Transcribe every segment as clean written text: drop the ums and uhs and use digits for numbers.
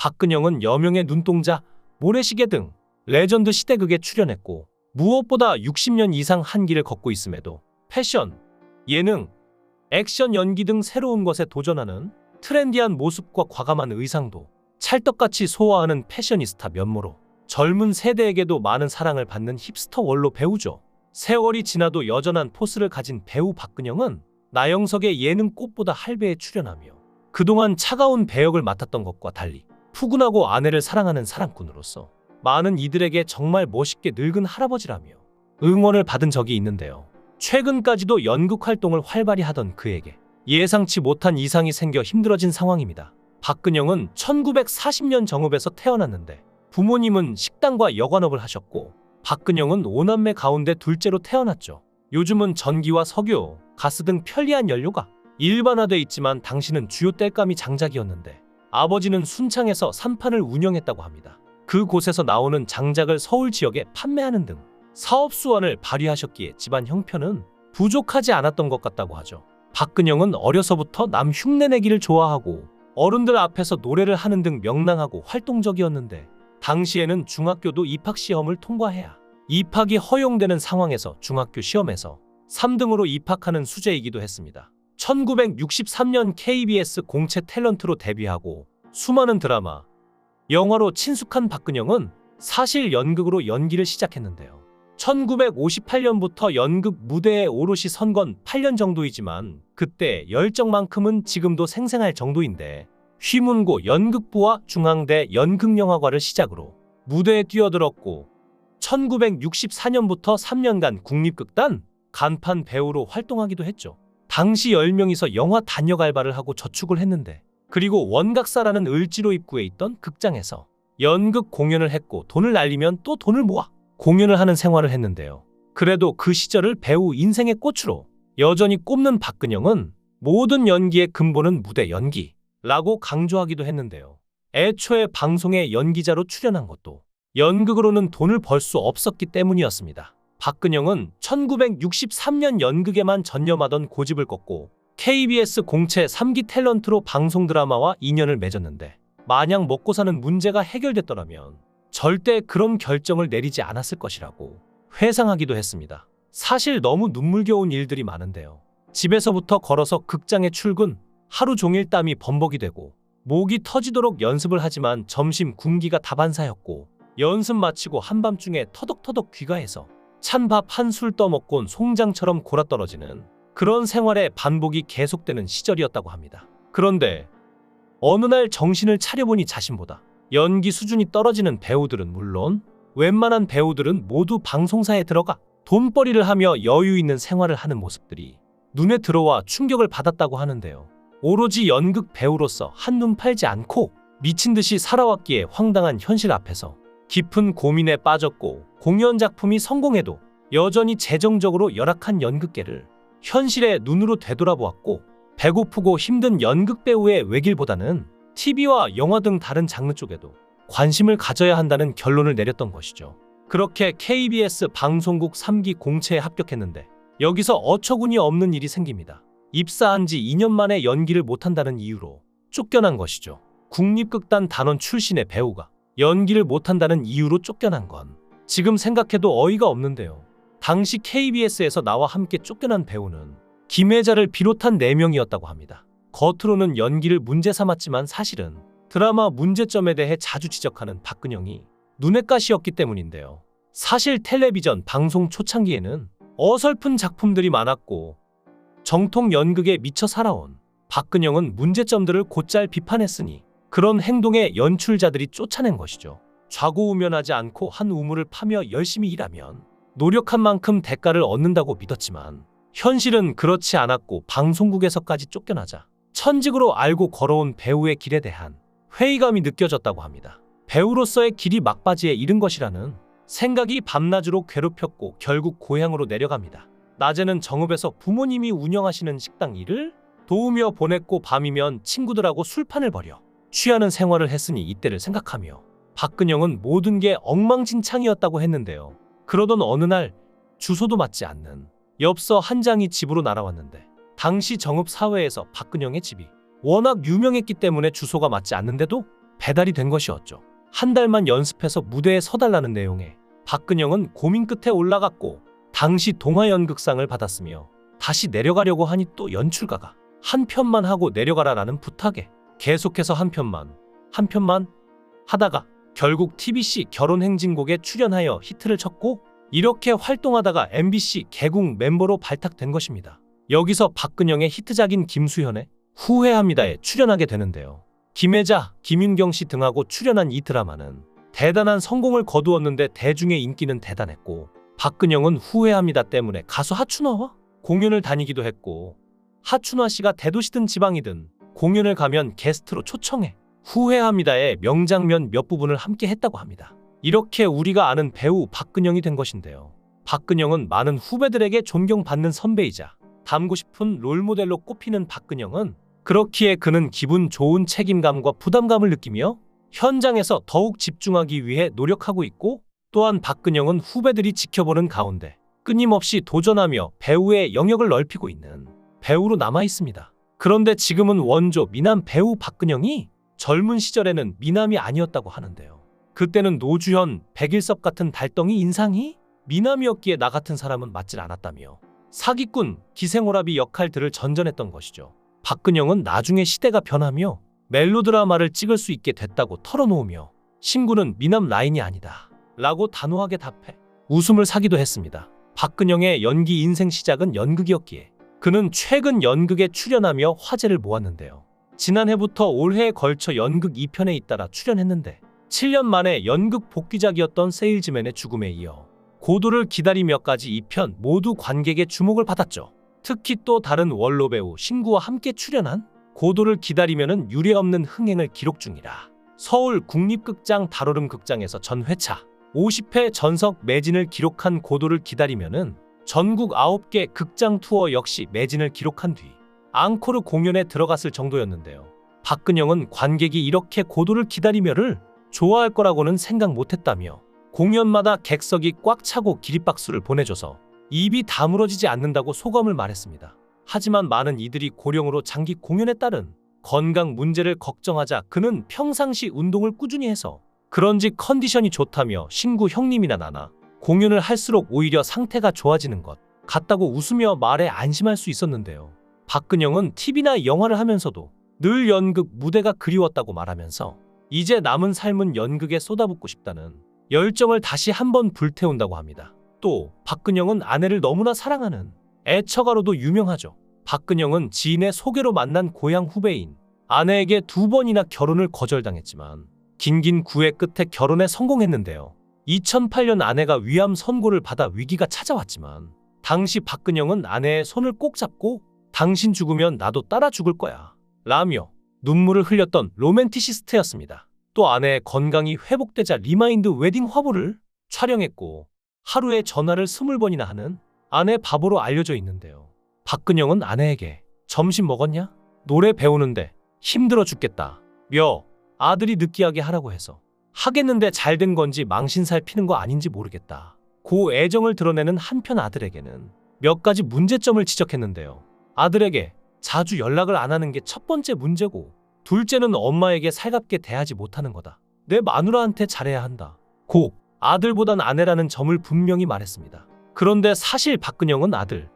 박근영은 여명의 눈동자, 모래시계 등 레전드 시대극에 출연했고 무엇보다 60년 이상 한 길을 걷고 있음에도 패션, 예능, 액션 연기 등 새로운 것에 도전하는 트렌디한 모습과 과감한 의상도 찰떡같이 소화하는 패셔니스타 면모로 젊은 세대에게도 많은 사랑을 받는 힙스터 원로 배우죠. 세월이 지나도 여전한 포스를 가진 배우 박근영은 나영석의 예능 꽃보다 할배에 출연하며 그동안 차가운 배역을 맡았던 것과 달리 푸근하고 아내를 사랑하는 사랑꾼으로서 많은 이들에게 정말 멋있게 늙은 할아버지라며 응원을 받은 적이 있는데요. 최근까지도 연극 활동을 활발히 하던 그에게 예상치 못한 이상이 생겨 힘들어진 상황입니다. 박근영은 1940년 정읍에서 태어났는데 부모님은 식당과 여관업을 하셨고 박근영은 5남매 가운데 둘째로 태어났죠. 요즘은 전기와 석유, 가스 등 편리한 연료가 일반화돼 있지만 당시는 주요 땔감이 장작이었는데 아버지는 순창에서 산판을 운영했다고 합니다. 그곳에서 나오는 장작을 서울 지역에 판매하는 등 사업 수완을 발휘하셨기에 집안 형편은 부족하지 않았던 것 같다고 하죠. 박근영은 어려서부터 남 흉내내기를 좋아하고 어른들 앞에서 노래를 하는 등 명랑하고 활동적이었는데 당시에는 중학교도 입학시험을 통과해야 입학이 허용되는 상황에서 중학교 시험에서 3등으로 입학하는 수재이기도 했습니다. 1963년 KBS 공채 탤런트로 데뷔하고 수많은 드라마, 영화로 친숙한 박근영은 사실 연극으로 연기를 시작했는데요. 1958년부터 연극 무대에 오롯이 선 건 8년 정도이지만 그때 열정만큼은 지금도 생생할 정도인데 휘문고 연극부와 중앙대 연극영화과를 시작으로 무대에 뛰어들었고 1964년부터 3년간 국립극단 간판 배우로 활동하기도 했죠. 당시 10명이서 영화 단역 알바를 하고 저축을 했는데 그리고 원각사라는 을지로 입구에 있던 극장에서 연극 공연을 했고 돈을 날리면 또 돈을 모아 공연을 하는 생활을 했는데요. 그래도 그 시절을 배우 인생의 꽃으로 여전히 꼽는 박근영은 모든 연기의 근본은 무대 연기라고 강조하기도 했는데요. 애초에 방송에 연기자로 출연한 것도 연극으로는 돈을 벌 수 없었기 때문이었습니다. 박근영은 1963년 연극에만 전념하던 고집을 꺾고 KBS 공채 3기 탤런트로 방송 드라마와 인연을 맺었는데 만약 먹고 사는 문제가 해결됐더라면 절대 그런 결정을 내리지 않았을 것이라고 회상하기도 했습니다. 사실 너무 눈물겨운 일들이 많은데요. 집에서부터 걸어서 극장에 출근, 하루 종일 땀이 범벅이 되고 목이 터지도록 연습을 하지만 점심 군기가 다반사였고 연습 마치고 한밤중에 터덕터덕 귀가해서 찬밥 한 술 떠먹곤 송장처럼 골아떨어지는 그런 생활의 반복이 계속되는 시절이었다고 합니다. 그런데 어느 날 정신을 차려보니 자신보다 연기 수준이 떨어지는 배우들은 물론 웬만한 배우들은 모두 방송사에 들어가 돈벌이를 하며 여유 있는 생활을 하는 모습들이 눈에 들어와 충격을 받았다고 하는데요. 오로지 연극 배우로서 한눈 팔지 않고 미친 듯이 살아왔기에 황당한 현실 앞에서 깊은 고민에 빠졌고 공연 작품이 성공해도 여전히 재정적으로 열악한 연극계를 현실의 눈으로 되돌아보았고 배고프고 힘든 연극 배우의 외길보다는 TV와 영화 등 다른 장르 쪽에도 관심을 가져야 한다는 결론을 내렸던 것이죠. 그렇게 KBS 방송국 3기 공채에 합격했는데 여기서 어처구니 없는 일이 생깁니다. 입사한 지 2년 만에 연기를 못한다는 이유로 쫓겨난 것이죠. 국립극단 단원 출신의 배우가 연기를 못한다는 이유로 쫓겨난 건 지금 생각해도 어이가 없는데요. 당시 KBS에서 나와 함께 쫓겨난 배우는 김혜자를 비롯한 4명이었다고 합니다. 겉으로는 연기를 문제 삼았지만 사실은 드라마 문제점에 대해 자주 지적하는 박근영이 눈엣가시였기 때문인데요. 사실 텔레비전 방송 초창기에는 어설픈 작품들이 많았고 정통 연극에 미쳐 살아온 박근영은 문제점들을 곧잘 비판했으니 그런 행동에 연출자들이 쫓아낸 것이죠. 좌고우면하지 않고 한 우물을 파며 열심히 일하면 노력한 만큼 대가를 얻는다고 믿었지만 현실은 그렇지 않았고 방송국에서까지 쫓겨나자 천직으로 알고 걸어온 배우의 길에 대한 회의감이 느껴졌다고 합니다. 배우로서의 길이 막바지에 이른 것이라는 생각이 밤낮으로 괴롭혔고 결국 고향으로 내려갑니다. 낮에는 정읍에서 부모님이 운영하시는 식당 일을 도우며 보냈고 밤이면 친구들하고 술판을 벌여 취하는 생활을 했으니 이때를 생각하며 박근영은 모든 게 엉망진창이었다고 했는데요. 그러던 어느 날 주소도 맞지 않는 엽서 한 장이 집으로 날아왔는데 당시 정읍 사회에서 박근영의 집이 워낙 유명했기 때문에 주소가 맞지 않는데도 배달이 된 것이었죠. 한 달만 연습해서 무대에 서달라는 내용에 박근영은 고민 끝에 올라갔고 당시 동화연극상을 받았으며 다시 내려가려고 하니 또 연출가가 한 편만 하고 내려가라라는 부탁에 계속해서 한 편만 하다가 결국 TBC 결혼행진곡에 출연하여 히트를 쳤고 이렇게 활동하다가 MBC 개국 멤버로 발탁된 것입니다. 여기서 박근영의 히트작인 김수현의 후회합니다에 출연하게 되는데요. 김혜자, 김윤경 씨 등하고 출연한 이 드라마는 대단한 성공을 거두었는데 대중의 인기는 대단했고 박근영은 후회합니다 때문에 가수 하춘화와 공연을 다니기도 했고 하춘화 씨가 대도시든 지방이든 공연을 가면 게스트로 초청해 후회합니다의 명장면 몇 부분을 함께 했다고 합니다. 이렇게 우리가 아는 배우 박근영이 된 것인데요. 박근영은 많은 후배들에게 존경받는 선배이자 닮고 싶은 롤모델로 꼽히는 박근영은 그렇기에 그는 기분 좋은 책임감과 부담감을 느끼며 현장에서 더욱 집중하기 위해 노력하고 있고 또한 박근영은 후배들이 지켜보는 가운데 끊임없이 도전하며 배우의 영역을 넓히고 있는 배우로 남아 있습니다. 그런데 지금은 원조 미남 배우 박근영이 젊은 시절에는 미남이 아니었다고 하는데요. 그때는 노주현, 백일섭 같은 달덩이 인상이 미남이었기에 나 같은 사람은 맞질 않았다며 사기꾼, 기생오라비 역할들을 전전했던 것이죠. 박근영은 나중에 시대가 변하며 멜로드라마를 찍을 수 있게 됐다고 털어놓으며 신구는 미남 라인이 아니다 라고 단호하게 답해 웃음을 사기도 했습니다. 박근영의 연기 인생 시작은 연극이었기에 그는 최근 연극에 출연하며 화제를 모았는데요. 지난해부터 올해에 걸쳐 연극 2편에 잇따라 출연했는데 7년 만에 연극 복귀작이었던 세일즈맨의 죽음에 이어 고도를 기다리며까지 2편 모두 관객의 주목을 받았죠. 특히 또 다른 원로 배우 신구와 함께 출연한 고도를 기다리면은 유례없는 흥행을 기록 중이라 서울 국립극장 다로름 극장에서 전 회차 50회 전석 매진을 기록한 고도를 기다리면은 전국 9개 극장 투어 역시 매진을 기록한 뒤 앙코르 공연에 들어갔을 정도였는데요. 박근영은 관객이 이렇게 고도를 기다리며를 좋아할 거라고는 생각 못했다며 공연마다 객석이 꽉 차고 기립박수를 보내줘서 입이 다물어지지 않는다고 소감을 말했습니다. 하지만 많은 이들이 고령으로 장기 공연에 따른 건강 문제를 걱정하자 그는 평상시 운동을 꾸준히 해서 그런지 컨디션이 좋다며 신구 형님이나 나나 공연을 할수록 오히려 상태가 좋아지는 것 같다고 웃으며 말에 안심할 수 있었는데요. 박근영은 TV나 영화를 하면서도 늘 연극 무대가 그리웠다고 말하면서 이제 남은 삶은 연극에 쏟아붓고 싶다는 열정을 다시 한번 불태운다고 합니다. 또 박근영은 아내를 너무나 사랑하는 애처가로도 유명하죠. 박근영은 지인의 소개로 만난 고향 후배인 아내에게 2번이나 결혼을 거절당했지만 긴긴 구애 끝에 결혼에 성공했는데요. 2008년 아내가 위암 선고를 받아 위기가 찾아왔지만 당시 박근영은 아내의 손을 꼭 잡고 당신 죽으면 나도 따라 죽을 거야 라며 눈물을 흘렸던 로맨티시스트였습니다. 또 아내의 건강이 회복되자 리마인드 웨딩 화보를 촬영했고 하루에 전화를 20번이나 하는 아내 바보로 알려져 있는데요. 박근영은 아내에게 점심 먹었냐? 노래 배우는데 힘들어 죽겠다 며 아들이 느끼하게 하라고 해서 하겠는데 잘된 건지 망신살 피는 거 아닌지 모르겠다 고 애정을 드러내는 한편 아들에게는 몇 가지 문제점을 지적했는데요. 아들에게 자주 연락을 안 하는 게 첫 번째 문제고 둘째는 엄마에게 살갑게 대하지 못하는 거다. 내 마누라한테 잘해야 한다 고 아들보단 아내라는 점을 분명히 말했습니다. 그런데 사실 박근영은 아들,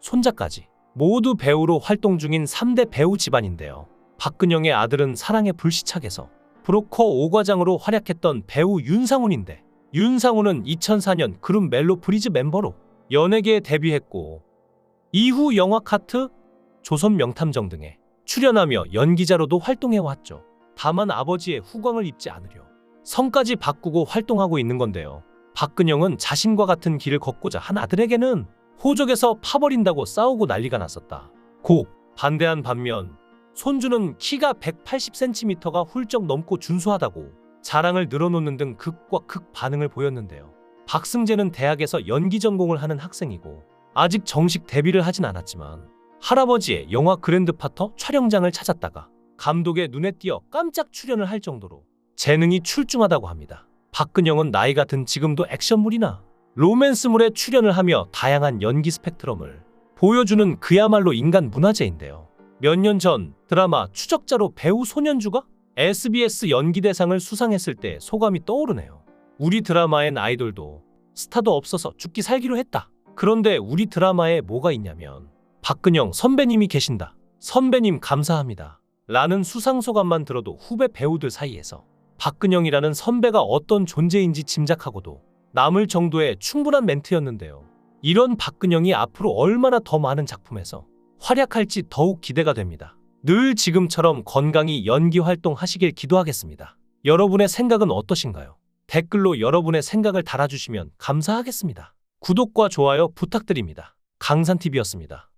손자까지 모두 배우로 활동 중인 3대 배우 집안인데요. 박근영의 아들은 사랑의 불시착에서 브로커 5과장으로 활약했던 배우 윤상훈인데 윤상훈은 2004년 그룹 멜로프리즈 멤버로 연예계에 데뷔했고 이후 영화 카트, 조선 명탐정 등에 출연하며 연기자로도 활동해왔죠. 다만 아버지의 후광을 입지 않으려 성까지 바꾸고 활동하고 있는 건데요. 박근영은 자신과 같은 길을 걷고자 한 아들에게는 호적에서 파버린다고 싸우고 난리가 났었다 고 반대한 반면 손주는 키가 180cm가 훌쩍 넘고 준수하다고 자랑을 늘어놓는 등 극과 극 반응을 보였는데요. 박승재는 대학에서 연기 전공을 하는 학생이고 아직 정식 데뷔를 하진 않았지만 할아버지의 영화 그랜드파터 촬영장을 찾았다가 감독의 눈에 띄어 깜짝 출연을 할 정도로 재능이 출중하다고 합니다. 박근영은 나이가 든 지금도 액션물이나 로맨스물에 출연을 하며 다양한 연기 스펙트럼을 보여주는 그야말로 인간 문화재인데요. 몇 년 전 드라마 추적자로 배우 손현주가 SBS 연기대상을 수상했을 때 소감이 떠오르네요. 우리 드라마엔 아이돌도 스타도 없어서 죽기 살기로 했다. 그런데 우리 드라마에 뭐가 있냐면 박근영 선배님이 계신다. 선배님 감사합니다. 라는 수상소감만 들어도 후배 배우들 사이에서 박근영이라는 선배가 어떤 존재인지 짐작하고도 남을 정도의 충분한 멘트였는데요. 이런 박근영이 앞으로 얼마나 더 많은 작품에서 활약할지 더욱 기대가 됩니다. 늘 지금처럼 건강히 연기 활동하시길 기도하겠습니다. 여러분의 생각은 어떠신가요? 댓글로 여러분의 생각을 달아주시면 감사하겠습니다. 구독과 좋아요 부탁드립니다. 강산TV였습니다.